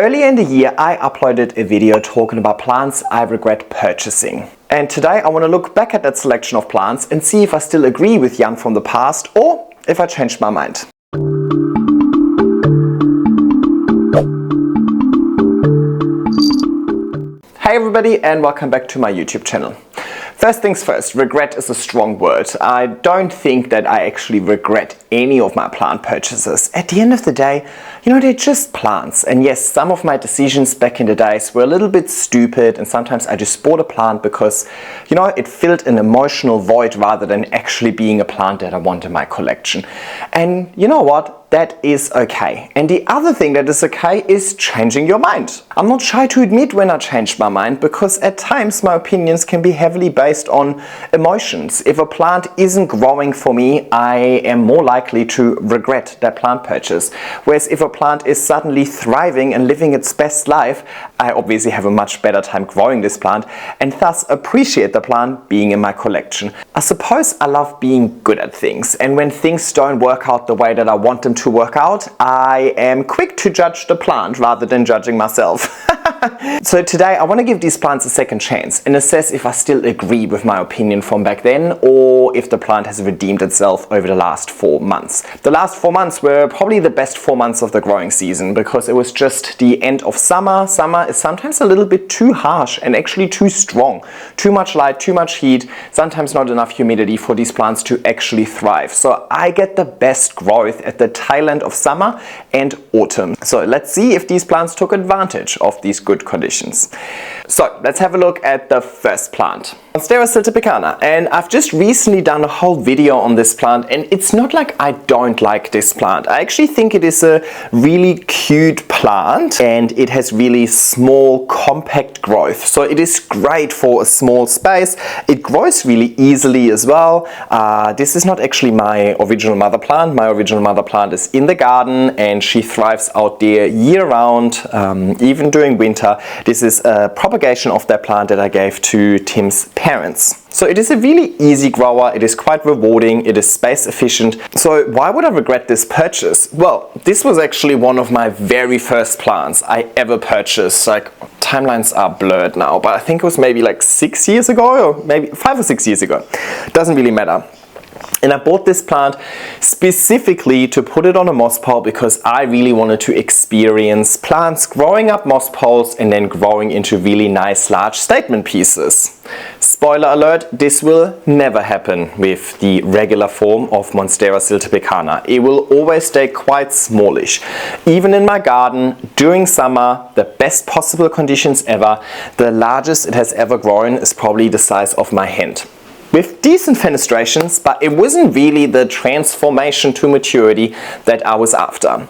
Earlier in the year, I uploaded a video talking about plants I regret purchasing. And today I want to look back at that selection of plants and see if I still agree with Jan from the past or if I changed my mind. Hey everybody, and welcome back to my YouTube channel. First things first, regret is a strong word. I don't think that I actually regret any of my plant purchases. At the end of the day, they're just plants. And yes, some of my decisions back in the days were a little bit stupid, and sometimes I just bought a plant because, it filled an emotional void rather than actually being a plant that I want in my collection. And you know what? That is okay. And the other thing that is okay is changing your mind. I'm not shy to admit when I changed my mind, because at times my opinions can be heavily based on emotions. If a plant isn't growing for me, I am more likely to regret that plant purchase. Whereas if a plant is suddenly thriving and living its best life, I obviously have a much better time growing this plant and thus appreciate the plant being in my collection. I suppose I love being good at things, and when things don't work out the way that I want them to work out, I am quick to judge the plant rather than judging myself. So today I want to give these plants a second chance and assess if I still agree with my opinion from back then, or if the plant has redeemed itself over the last 4 months. The last 4 months were probably the best 4 months of the growing season, because it was just the end of summer. Summer is sometimes a little bit too harsh and actually too strong. Too much light, too much heat, sometimes not enough humidity for these plants to actually thrive. So I get the best growth at the tail end of summer and autumn. So let's see if these plants took advantage of these good conditions. So let's have a look at the first plant, Monstera siltepecana. And I've just recently done a whole video on this plant, and it's not like I don't like this plant. I actually think it is a really cute plant, and it has really small, compact growth. So it is great for a small space. It grows really easily as well. This is not actually my original mother plant. My original mother plant is in the garden, and she thrives out there year round, even during winter. This is a propagation of that plant that I gave to Tim's parents. So it is a really easy grower, it is quite rewarding, it is space efficient. So why would I regret this purchase? Well, this was actually one of my very first plants I ever purchased. Like, timelines are blurred now, but I think it was maybe like 6 years ago, or maybe 5 or 6 years ago. Doesn't really matter. And I bought this plant specifically to put it on a moss pole because I really wanted to experience plants growing up moss poles and then growing into really nice large statement pieces. Spoiler alert, this will never happen with the regular form of Monstera siltepecana. It will always stay quite smallish. Even in my garden, during summer, the best possible conditions ever, the largest it has ever grown is probably the size of my hand, with decent fenestrations, but it wasn't really the transformation to maturity that I was after.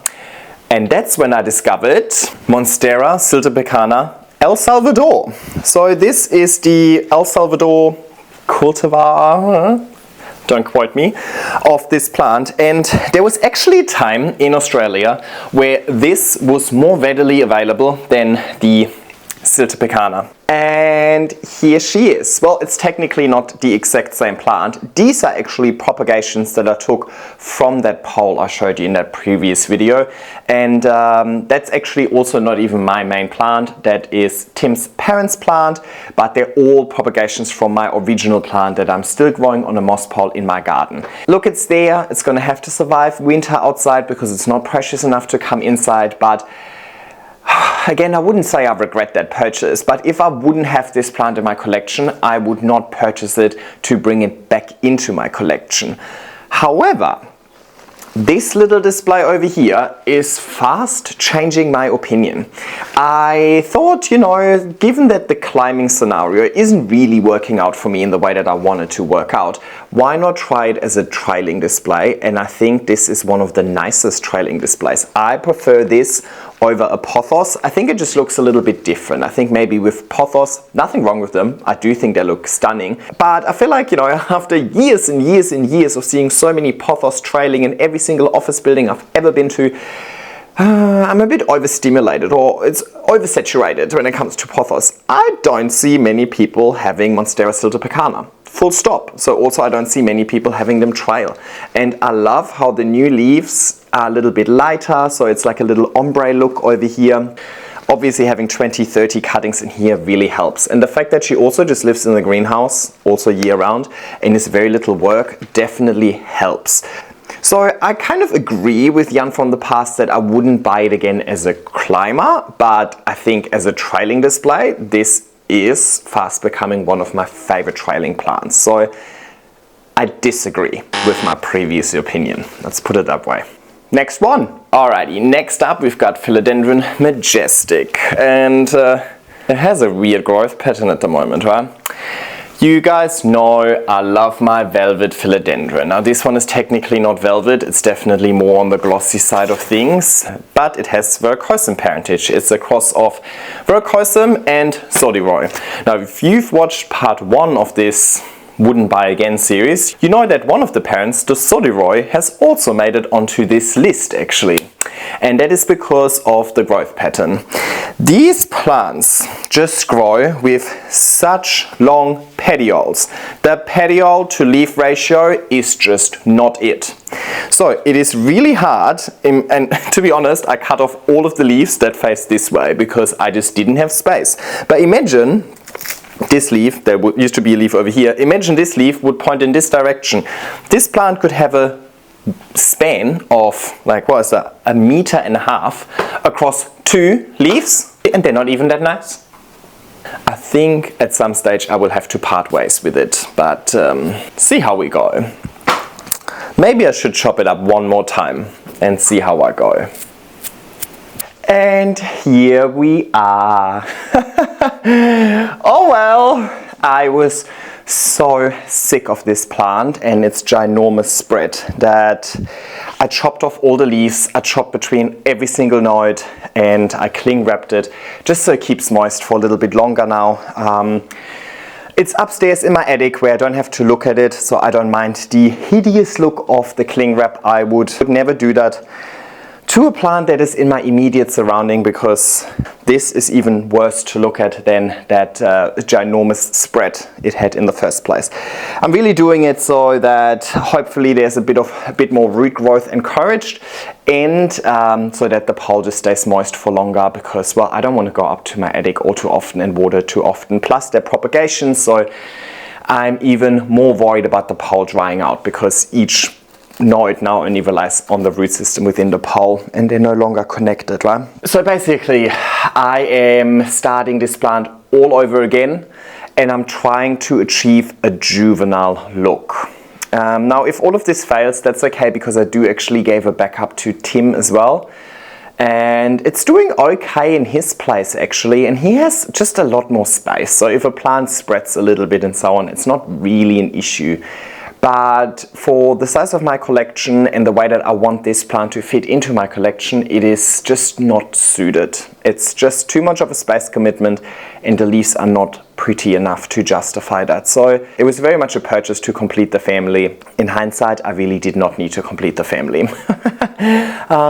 And that's when I discovered Monstera siltepecana El Salvador. So this is the El Salvador cultivar, don't quote me, of this plant. And there was actually a time in Australia where this was more readily available than the siltepecana. And here she is. Well, it's technically not the exact same plant. These are actually propagations that I took from that pole I showed you in that previous video. And that's actually also not even my main plant. That is Tim's parents' plant, but they're all propagations from my original plant that I'm still growing on a moss pole in my garden. Look, it's there. It's gonna have to survive winter outside because it's not precious enough to come inside, but again, I wouldn't say I regret that purchase, but if I wouldn't have this plant in my collection, I would not purchase it to bring it back into my collection. However, this little display over here is fast changing my opinion. I thought, given that the climbing scenario isn't really working out for me in the way that I wanted to work out, why not try it as a trailing display? And I think this is one of the nicest trailing displays. I prefer this over a pothos. I think it just looks a little bit different. I think maybe with pothos, nothing wrong with them. I do think they look stunning. But I feel like, after years and years and years of seeing so many pothos trailing in every single office building I've ever been to, I'm a bit overstimulated, or it's oversaturated when it comes to pothos. I don't see many people having Monstera siltepecana. Full stop. So also I don't see many people having them trail. And I love how the new leaves are a little bit lighter, so it's like a little ombre look over here. obviously having 20-30 cuttings in here really helps. And the fact that she also just lives in the greenhouse also year round and is very little work definitely helps. So I kind of agree with Jan from the past that I wouldn't buy it again as a climber, but I think as a trailing display, this is fast becoming one of my favorite trailing plants. So I disagree with my previous opinion. Let's put it that way. Next one. Alrighty, next up we've got Filidendrin Majestic, and it has a weird growth pattern at the moment, right? You guys know I love my velvet philodendron. Now this one is technically not velvet, it's definitely more on the glossy side of things, but it has verrucosum parentage. It's a cross of verrucosum and sodiroy. Now if you've watched part 1 of this Wouldn't Buy Again series, you know that one of the parents, the sodiroy, has also made it onto this list actually. And that is because of the growth pattern. These plants just grow with such long petioles. The petiole to leaf ratio is just not it. So it is really hard, and to be honest, I cut off all of the leaves that face this way because I just didn't have space. But imagine this leaf, there used to be a leaf over here, imagine this leaf would point in this direction. This plant could have a span of like, what is that, 1.5 meters across 2 leaves, and they're not even that nice. I think at some stage I will have to part ways with it, but see how we go. Maybe I should chop it up one more time and see how I go. And here we are. Oh well, I was so sick of this plant and its ginormous spread that I chopped off all the leaves, I chopped between every single node, and I cling wrapped it just so it keeps moist for a little bit longer now. It's upstairs in my attic where I don't have to look at it, so I don't mind the hideous look of the cling wrap. I would never do that to a plant that is in my immediate surrounding, because this is even worse to look at than that ginormous spread it had in the first place. I'm really doing it so that hopefully there's a bit more root growth encouraged, and so that the pole just stays moist for longer, because, well, I don't want to go up to my attic all too often and water too often, plus their propagation, so I'm even more worried about the pole drying out, because each node now only relies on the root system within the pole and they're no longer connected, right? So basically I am starting this plant all over again, and I'm trying to achieve a juvenile look. Now if all of this fails, that's okay, because I do actually gave a backup to Tim as well, and it's doing okay in his place actually, and he has just a lot more space, so if a plant spreads a little bit and so on, it's not really an issue. But for the size of my collection and the way that I want this plant to fit into my collection, it is just not suited. It's just too much of a space commitment, and the leaves are not pretty enough to justify that. So it was very much a purchase to complete the family. In hindsight, I really did not need to complete the family.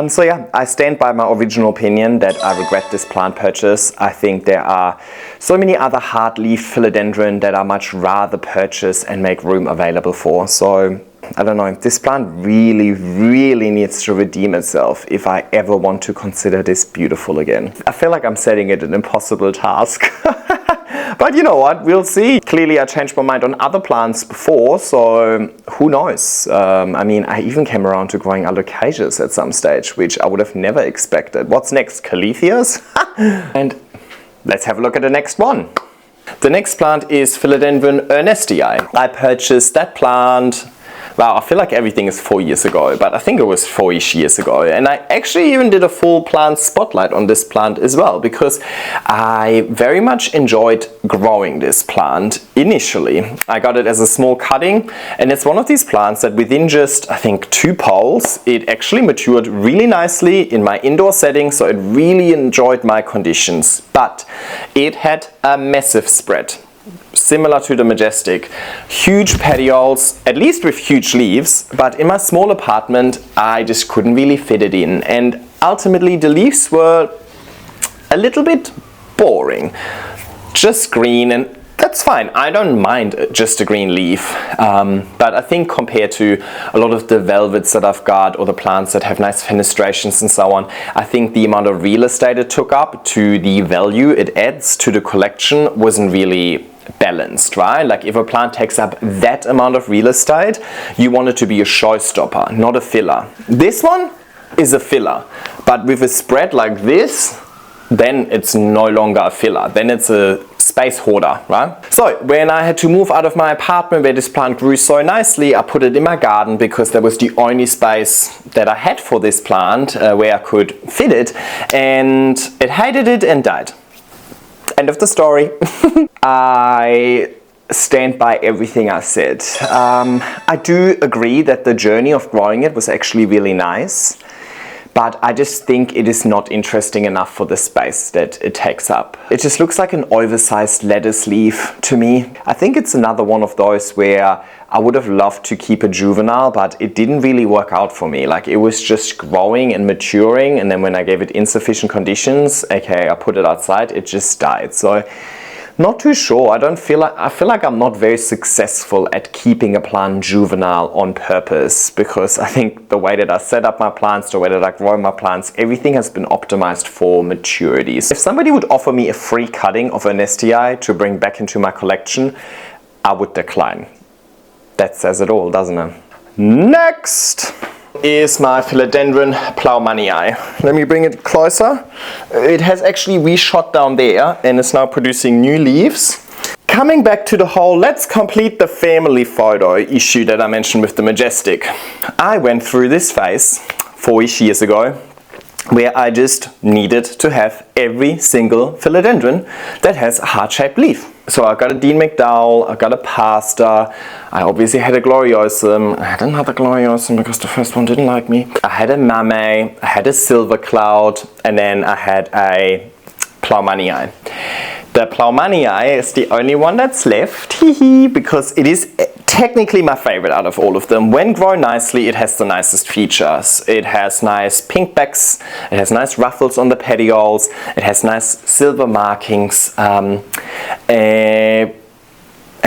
So yeah, I stand by my original opinion that I regret this plant purchase. I think there are so many other hard leaf philodendron that I much rather purchase and make room available for. So I don't know, this plant really needs to redeem itself if I ever want to consider this beautiful again. I feel like I'm setting it an impossible task. But you know what, we'll see. Clearly I changed my mind on other plants before, so who knows. I mean, I even came around to growing alocasias at some stage, which I would have never expected. What's next, caletheas? And let's have a look at the next one. The next plant is Filidendrin Majestic. I purchased that plant, wow, I feel like everything is 4 years ago, but I think it was 4-ish years ago. And I actually even did a full plant spotlight on this plant as well, because I very much enjoyed growing this plant initially. I got it as a small cutting, and it's one of these plants that within just, I think, 2 poles, it actually matured really nicely in my indoor setting, so it really enjoyed my conditions. But it had a massive spread. Similar to the Majestic, huge petioles, at least with huge leaves, but in my small apartment I just couldn't really fit it in, and ultimately the leaves were a little bit boring, just green, and That's fine. I don't mind just a green leaf, but I think compared to a lot of the velvets that I've got or the plants that have nice fenestrations and so on, I think the amount of real estate it took up to the value it adds to the collection wasn't really balanced, right? Like if a plant takes up that amount of real estate, you want it to be a showstopper, not a filler. This one is a filler, but with a spread like this, then it's no longer a filler, then it's a space hoarder, right? So when I had to move out of my apartment where this plant grew so nicely, I put it in my garden because that was the only space that I had for this plant where I could fit it, and it hated it and died. End of the story. I stand by everything I said. I do agree that the journey of growing it was actually really nice, but I just think it is not interesting enough for the space that it takes up. It just looks like an oversized lettuce leaf to me. I think it's another one of those where I would have loved to keep a juvenile, but it didn't really work out for me. Like it was just growing and maturing, and then when I gave it insufficient conditions, aka I put it outside, it just died. So not too sure. I feel like I'm not very successful at keeping a plant juvenile on purpose, because I think the way that I set up my plants, the way that I grow my plants, everything has been optimized for maturities. If somebody would offer me a free cutting of an STI to bring back into my collection, I would decline. That says it all, doesn't it? Next is my Philidendrin plowmani. Let me bring it closer. It has actually reshot down there and is now producing new leaves. Coming back to the whole let's complete the family photo issue that I mentioned with the Majestic. I went through this phase 4-ish years ago where I just needed to have every single philodendron that has a heart-shaped leaf. So I got a Dean McDowell, I got a Pasta, I obviously had a Gloriosum, I had another Gloriosum because the first one didn't like me. I had a Mame, I had a Silver Cloud, and then I had a plowmani. The plowmani is the only one that's left, because it is technically my favorite out of all of them. When grown nicely, it has the nicest features. It has nice pink backs, it has nice ruffles on the petioles, it has nice silver markings, and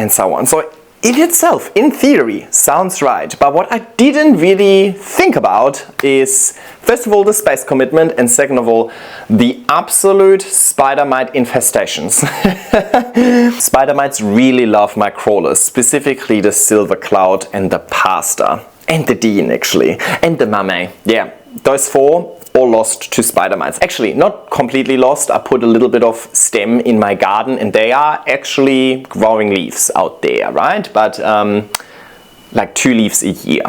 so on. So it itself, in theory, sounds right, but what I didn't really think about is, first of all, the space commitment, and second of all, the absolute spider mite infestations. Spider mites really love my crawlers, specifically the Silver Cloud and the Pasta, and the Dean actually, and the Mame. Yeah, those four all lost to spider mites. Actually, not completely lost. I put a little bit of stem in my garden and they are actually growing leaves out there, right? But like 2 leaves a year.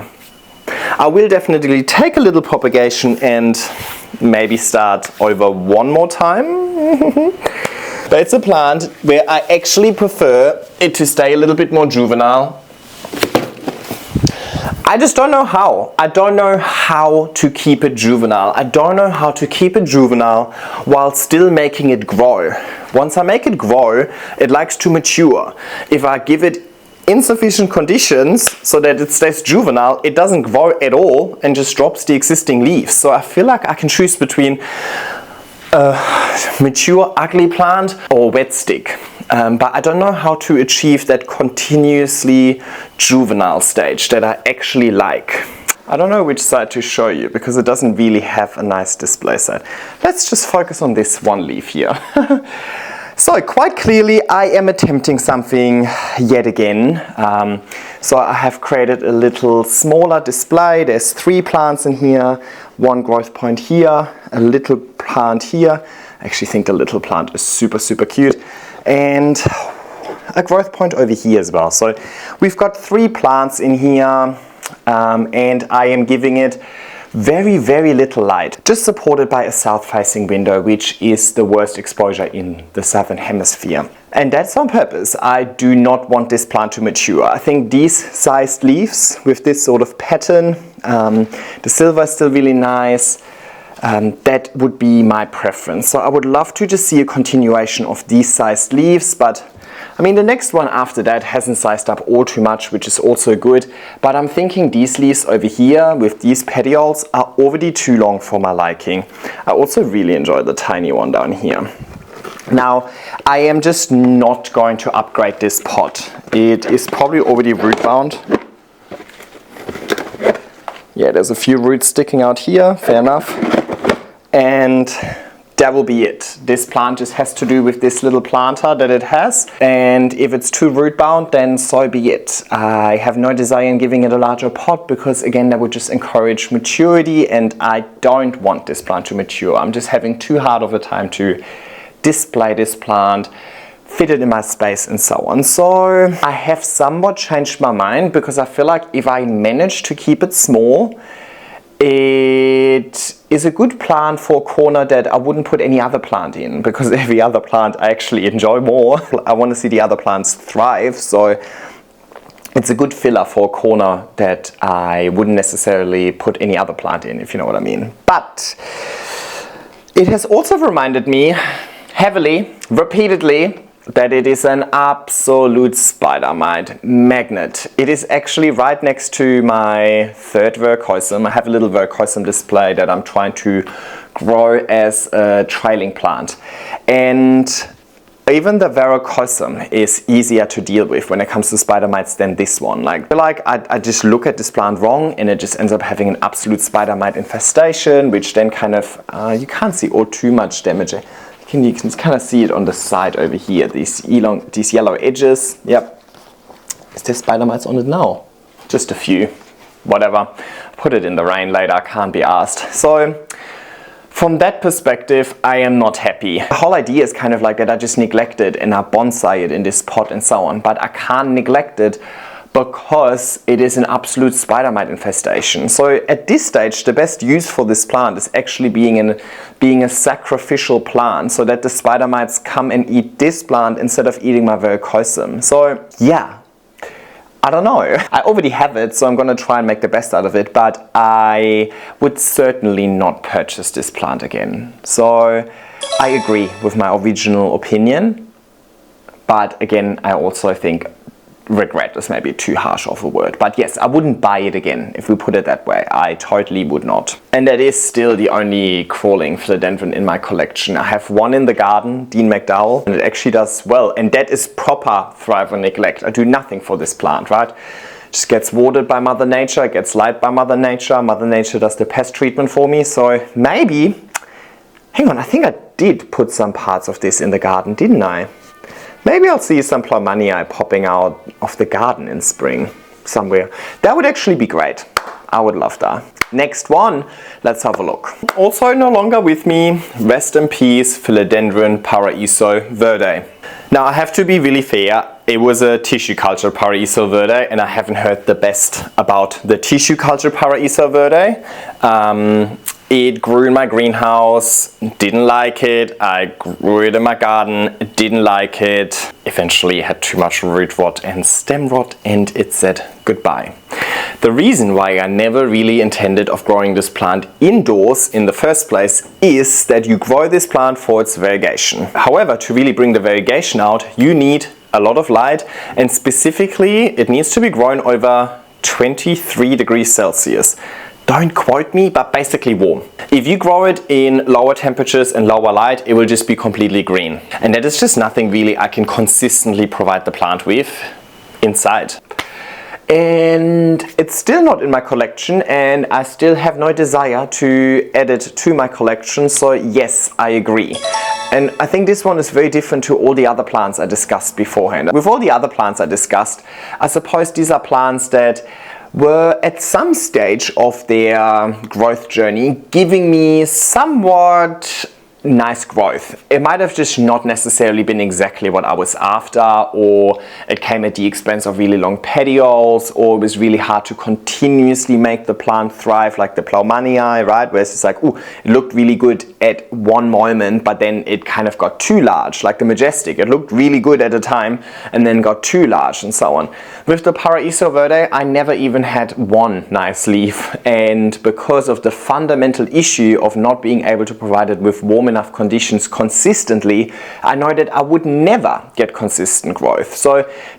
I will definitely take a little propagation and maybe start over one more time. But it's a plant where I actually prefer it to stay a little bit more juvenile. I just don't know how. I don't know how to keep it juvenile. I don't know how to keep it juvenile while still making it grow. Once I make it grow, it likes to mature. If I give it insufficient conditions so that it stays juvenile, it doesn't grow at all and just drops the existing leaves. So I feel like I can choose between a mature ugly plant or wet stick. But I don't know how to achieve that continuously juvenile stage that I actually like. I don't know which side to show you because it doesn't really have a nice display side. Let's just focus on this one leaf here. So quite clearly I am attempting something yet again. So I have created a little smaller display. There's 3 plants in here, 1 growth point here, a little plant here. I actually think the little plant is super cute. And a growth point over here as well. So we've got 3 plants in here, and I am giving it very little light, just supported by a south-facing window, which is the worst exposure in the southern hemisphere. And that's on purpose. I do not want this plant to mature. I think these sized leaves with this sort of pattern, the silver is still really nice. That would be my preference. So I would love to just see a continuation of these sized leaves, but I mean the next one after that hasn't sized up all too much, which is also good, but I'm thinking these leaves over here with these petioles are already too long for my liking. I also really enjoy the tiny one down here. Now, I am just not going to upgrade this pot. It is probably already root bound. Yeah, there's a few roots sticking out here, fair enough. And that will be it. This plant just has to do with this little planter that it has. And if it's too root bound, then so be it. I have no desire in giving it a larger pot because again, that would just encourage maturity and I don't want this plant to mature. I'm just having too hard of a time to display this plant, fit it in my space and so on. So I have somewhat changed my mind because I feel like if I manage to keep it small, it is a good plant for a corner that I wouldn't put any other plant in because every other plant I actually enjoy more. I want to see the other plants thrive, so it's a good filler for a corner that I wouldn't necessarily put any other plant in, if you know what I mean. But it has also reminded me heavily, repeatedly, that it is an absolute spider mite magnet. It is actually right next to my third vercoisum. I have a little vercoisum display that I'm trying to grow as a trailing plant. And even the vercoisum is easier to deal with when it comes to spider mites than this one. Like I just look at this plant wrong and it just ends up having an absolute spider mite infestation, which then kind of, you can't see all too much damage. You can kind of see it on the side over here, these yellow edges. Yep. Is there spider mites on it now? Just a few. Whatever. Put it in the rain later, can't be asked. So from that perspective, I am not happy. The whole idea is kind of like that I just neglect it and I bonsai it in this pot and so on, but I can't neglect it because it is an absolute spider mite infestation. So at this stage, the best use for this plant is actually being a sacrificial plant so that the spider mites come and eat this plant instead of eating my vercoisum. So yeah, I don't know. I already have it, so I'm gonna try and make the best out of it, but I would certainly not purchase this plant again. So I agree with my original opinion, but again, I also think regret is maybe too harsh of a word, but yes, I wouldn't buy it again if we put it that way. I totally would not. And that is still the only crawling philodendron in my collection. I have one in the garden, Dean McDowell, and it actually does well, and that is proper thrive on neglect. I do nothing for this plant, right? Just gets watered by Mother Nature, gets light by Mother Nature. Mother Nature does the pest treatment for me, so maybe, hang on, I think I did put some parts of this in the garden, didn't I? Maybe I'll see some plowmani popping out of the garden in spring somewhere. That would actually be great. I would love that. Next one, let's have a look. Also no longer with me, rest in peace, Filidendrin Pariso verde. Now I have to be really fair, it was a tissue culture Pariso verde and I haven't heard the best about the tissue culture Pariso verde. It grew in my greenhouse, didn't like it. I grew it in my garden, didn't like it. Eventually had too much root rot and stem rot and it said goodbye. The reason why I never really intended of growing this plant indoors in the first place is that you grow this plant for its variegation. However, to really bring the variegation out, you need a lot of light and specifically it needs to be grown over 23 degrees Celsius. Don't quote me, but basically warm. If you grow it in lower temperatures and lower light, it will just be completely green. And that is just nothing really I can consistently provide the plant with inside. And it's still not in my collection and I still have no desire to add it to my collection. So yes, I agree. And I think this one is very different to all the other plants I discussed beforehand. With all the other plants I discussed, I suppose these are plants that were at some stage of their growth journey giving me somewhat nice growth. It might have just not necessarily been exactly what I was after, or it came at the expense of really long petioles, or it was really hard to continuously make the plant thrive, like the plowmani, right? Where it's just like, ooh, it looked really good at one moment, but then it kind of got too large, like the Majestic. It looked really good at a time and then got too large and so on. With the Pariso verde, I never even had one nice leaf, and because of the fundamental issue of not being able to provide it with warm enough enough conditions consistently, I know that I would never get consistent growth. So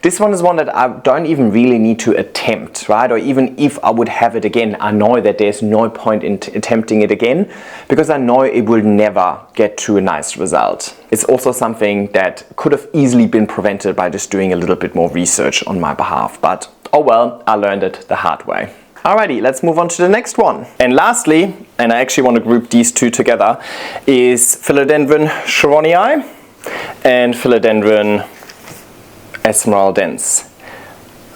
this one is one that I don't even really need to attempt, right? Or even if I would have it again, I know that there's no point in attempting it again, because I know it will never get to a nice result. It's also something that could have easily been prevented by just doing a little bit more research on my behalf, but oh well, I learned it the hard way. Alrighty, let's move on to the next one. And lastly, and I actually want to group these two together, is Filidendrin Shironi and Filidendrin Esmeraldens.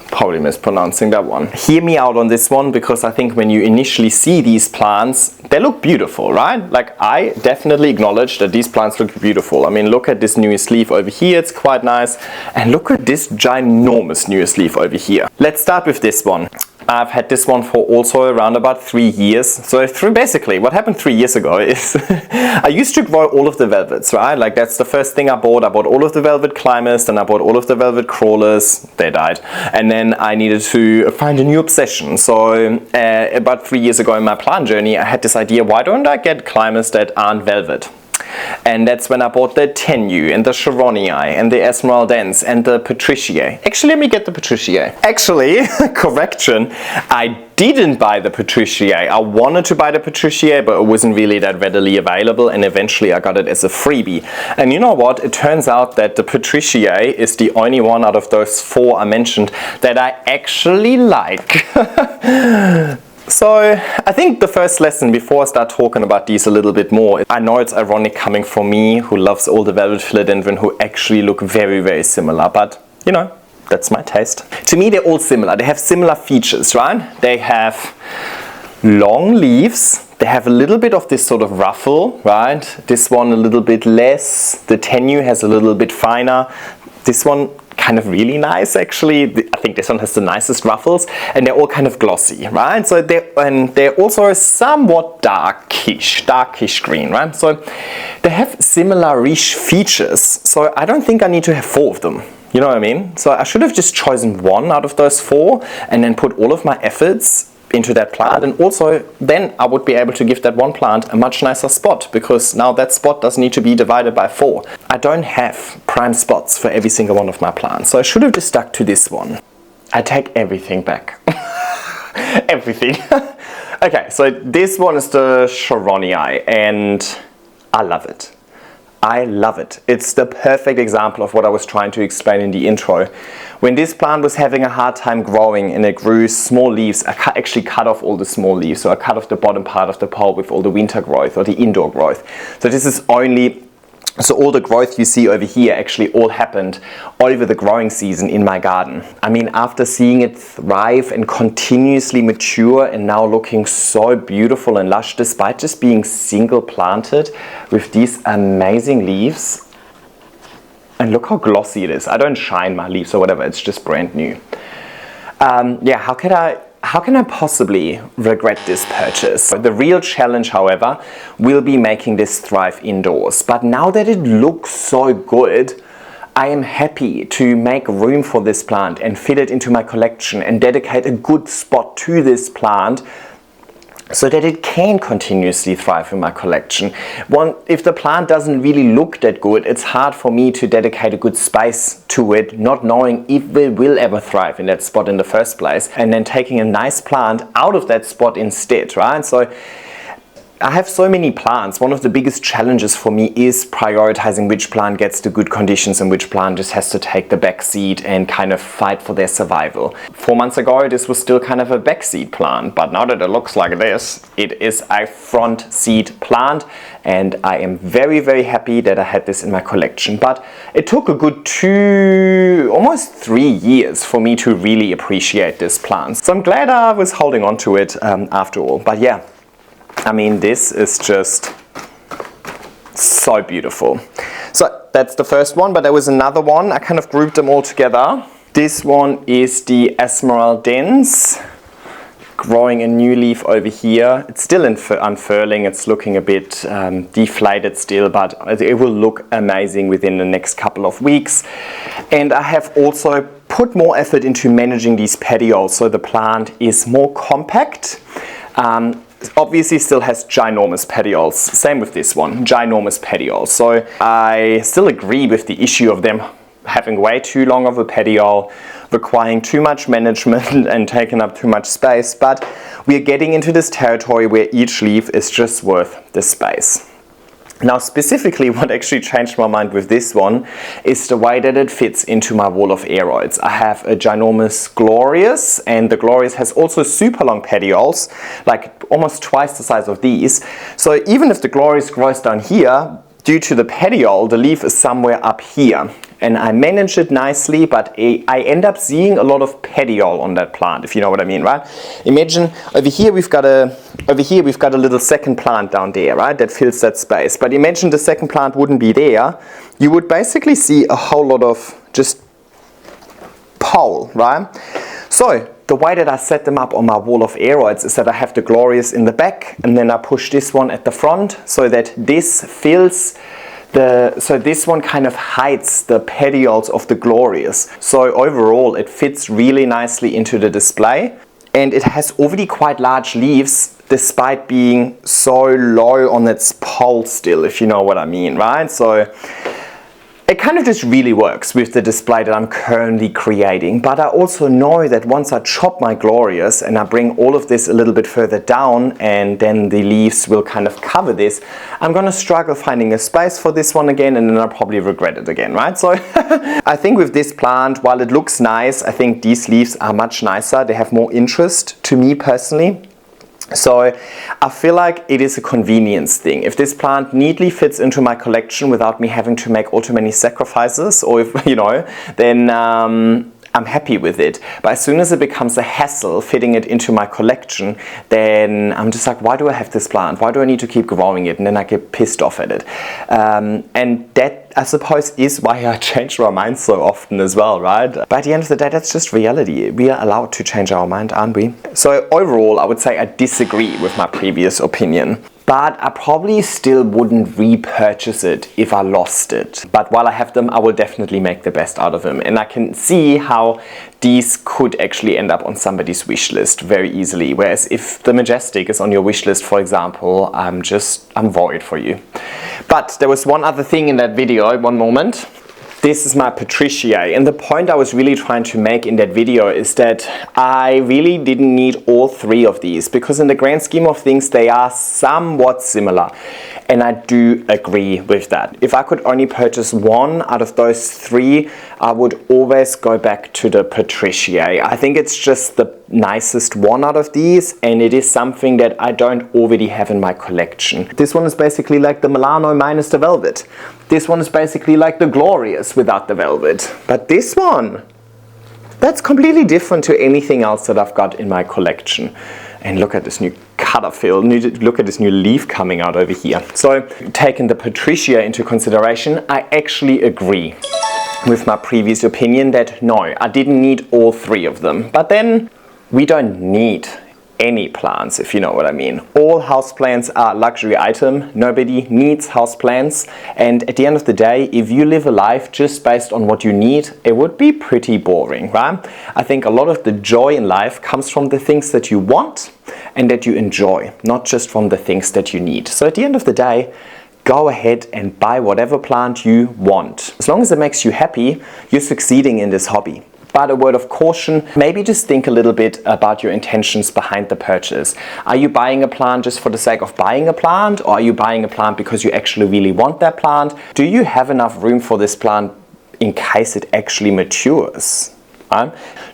Probably mispronouncing that one. Hear me out on this one, because I think when you initially see these plants, they look beautiful, right? Like, I definitely acknowledge that these plants look beautiful. I mean, look at this newest leaf over here, it's quite nice. And look at this ginormous newest leaf over here. Let's start with this one. I've had this one for also around about 3 years. So basically what happened 3 years ago is I used to grow all of the velvets, right? Like, that's the first thing I bought. I bought all of the velvet climbers, then I bought all of the velvet crawlers. They died. And then I needed to find a new obsession. So about 3 years ago in my plant journey, I had this idea, why don't I get climbers that aren't velvet? And that's when I bought the Tenue and the Chironi and the Esmeraldens and the Patriciae. Actually, let me get the Patriciae. Actually, correction, I didn't buy the Patriciae. I wanted to buy the Patriciae, but it wasn't really that readily available, and eventually I got it as a freebie. And you know what? It turns out that the Patriciae is the only one out of those 4 I mentioned that I actually like. So I think the first lesson, before I start talking about these a little bit more, I know it's ironic coming from me, who loves all the velvet philodendron, who actually look very, very similar, but you know, that's my taste. To me, they're all similar. They have similar features, right? They have long leaves. They have a little bit of this sort of ruffle, right? This one a little bit less. The Tenue has a little bit finer. This one kind of really nice, actually. I think this one has the nicest ruffles, and they're all kind of glossy, right? So they're also somewhat darkish green, right? So they have similar-ish features. So I don't think I need to have 4 of them. You know what I mean? So I should have just chosen 1 out of those 4 and then put all of my efforts into that plant, and also then I would be able to give that one plant a much nicer spot, because now that spot doesn't need to be divided by 4. I don't have prime spots for every single one of my plants, so I should have just stuck to this one. I take everything back. Everything. Okay, so this one is the Chironi, and I love it. I love it. It's the perfect example of what I was trying to explain in the intro. When this plant was having a hard time growing and it grew small leaves, I actually cut off all the small leaves. So I cut off the bottom part of the pulp with all the winter growth or the indoor growth. So this is only, so all the growth you see over here actually all happened over the growing season in my garden. I mean, after seeing it thrive and continuously mature and now looking so beautiful and lush, despite just being single planted with these amazing leaves. And look how glossy it is. I don't shine my leaves or whatever, it's just brand new. Yeah, how can I possibly regret this purchase? The real challenge, however, will be making this thrive indoors. But now that it looks so good, I am happy to make room for this plant and fit it into my collection and dedicate a good spot to this plant so that it can continuously thrive in my collection. If the plant doesn't really look that good, it's hard for me to dedicate a good space to it, not knowing if it will ever thrive in that spot in the first place, and then taking a nice plant out of that spot instead, right? So I have so many plants. One of the biggest challenges for me is prioritizing which plant gets the good conditions and which plant just has to take the back seat and kind of fight for their survival. 4 months ago, this was still kind of a back seat plant, but now that it looks like this, it is a front seat plant, and I am very, very happy that I had this in my collection. But it took a good almost 3 years for me to really appreciate this plant. So I'm glad I was holding on to it after all. But yeah, I mean, this is just so beautiful. So that's the first one, but there was another one. I kind of grouped them all together. This one is the Esmeraldens, growing a new leaf over here. It's still unfurling. It's looking a bit deflated still, but it will look amazing within the next couple of weeks. And I have also put more effort into managing these petioles, so the plant is more compact. obviously still has ginormous petioles. Same with this one, ginormous petioles. So I still agree with the issue of them having way too long of a petiole, requiring too much management and taking up too much space, but we are getting into this territory where each leaf is just worth the space. Now specifically what actually changed my mind with this one is the way that it fits into my wall of aeroids. I have a ginormous glorious, and the glorious has also super long petioles, like almost twice the size of these. So even if the glorious grows down here, due to the petiole, the leaf is somewhere up here. And I manage it nicely, but I end up seeing a lot of petiole on that plant, if you know what I mean, right? Imagine over here we've got a little second plant down there, right? That fills that space. But imagine the second plant wouldn't be there. You would basically see a whole lot of just pole, right? So the way that I set them up on my wall of aeroids is that I have the glorious in the back, and then I push this one at the front so that this fills so this one kind of hides the petioles of the glorious. So overall it fits really nicely into the display, and it has already quite large leaves despite being so low on its pole still, if you know what I mean, right? So it kind of just really works with the display that I'm currently creating. But I also know that once I chop my glorious and I bring all of this a little bit further down, and then the leaves will kind of cover this, I'm gonna struggle finding a space for this one again, and then I'll probably regret it again, right? So I think with this plant, while it looks nice, I think these leaves are much nicer. They have more interest to me personally. So I feel like it is a convenience thing. If this plant neatly fits into my collection without me having to make all too many sacrifices, or if, you know, then I'm happy with it. But as soon as it becomes a hassle fitting it into my collection, then I'm just like, why do I have this plant? Why do I need to keep growing it? And then I get pissed off at it. And that, I suppose, is why I change my mind so often as well, right? But at the end of the day, that's just reality. We are allowed to change our mind, aren't we? So overall, I would say I disagree with my previous opinion. But I probably still wouldn't repurchase it if I lost it. But while I have them, I will definitely make the best out of them. And I can see how these could actually end up on somebody's wish list very easily. Whereas if the Majestic is on your wish list, for example, I'm void for you. But there was one other thing in that video, one moment. This is my Patriciae, and the point I was really trying to make in that video is that I really didn't need all three of these, because in the grand scheme of things they are somewhat similar, and I do agree with that. If I could only purchase one out of those three, I would always go back to the Patriciae. I think it's just the nicest one out of these, and it is something that I don't already have in my collection. This one is basically like the Milano minus the velvet. This one is basically like the Glorious without the velvet. But this one, that's completely different to anything else that I've got in my collection. And look at this new cutter fill, look at this new leaf coming out over here. So taking the Patriciae into consideration, I actually agree with my previous opinion that no, I didn't need all three of them. But then we don't need any plants, if you know what I mean. All houseplants are luxury item. Nobody needs houseplants. And at the end of the day, if you live a life just based on what you need, it would be pretty boring, right? I think a lot of the joy in life comes from the things that you want and that you enjoy, not just from the things that you need. So at the end of the day, go ahead and buy whatever plant you want. As long as it makes you happy, you're succeeding in this hobby. But a word of caution, maybe just think a little bit about your intentions behind the purchase. Are you buying a plant just for the sake of buying a plant, or are you buying a plant because you actually really want that plant? Do you have enough room for this plant in case it actually matures?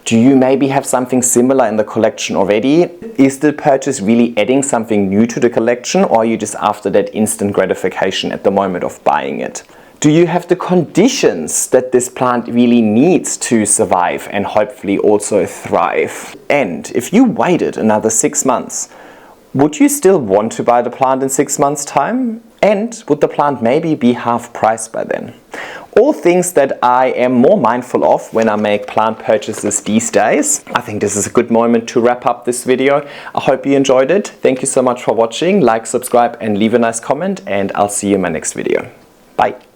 Do you maybe have something similar in the collection already? Is the purchase really adding something new to the collection, or are you just after that instant gratification at the moment of buying it? Do you have the conditions that this plant really needs to survive and hopefully also thrive? And if you waited another 6 months, would you still want to buy the plant in 6 months' time? And would the plant maybe be half price by then? All things that I am more mindful of when I make plant purchases these days. I think this is a good moment to wrap up this video. I hope you enjoyed it. Thank you so much for watching. Like, subscribe, and leave a nice comment, and I'll see you in my next video. Bye.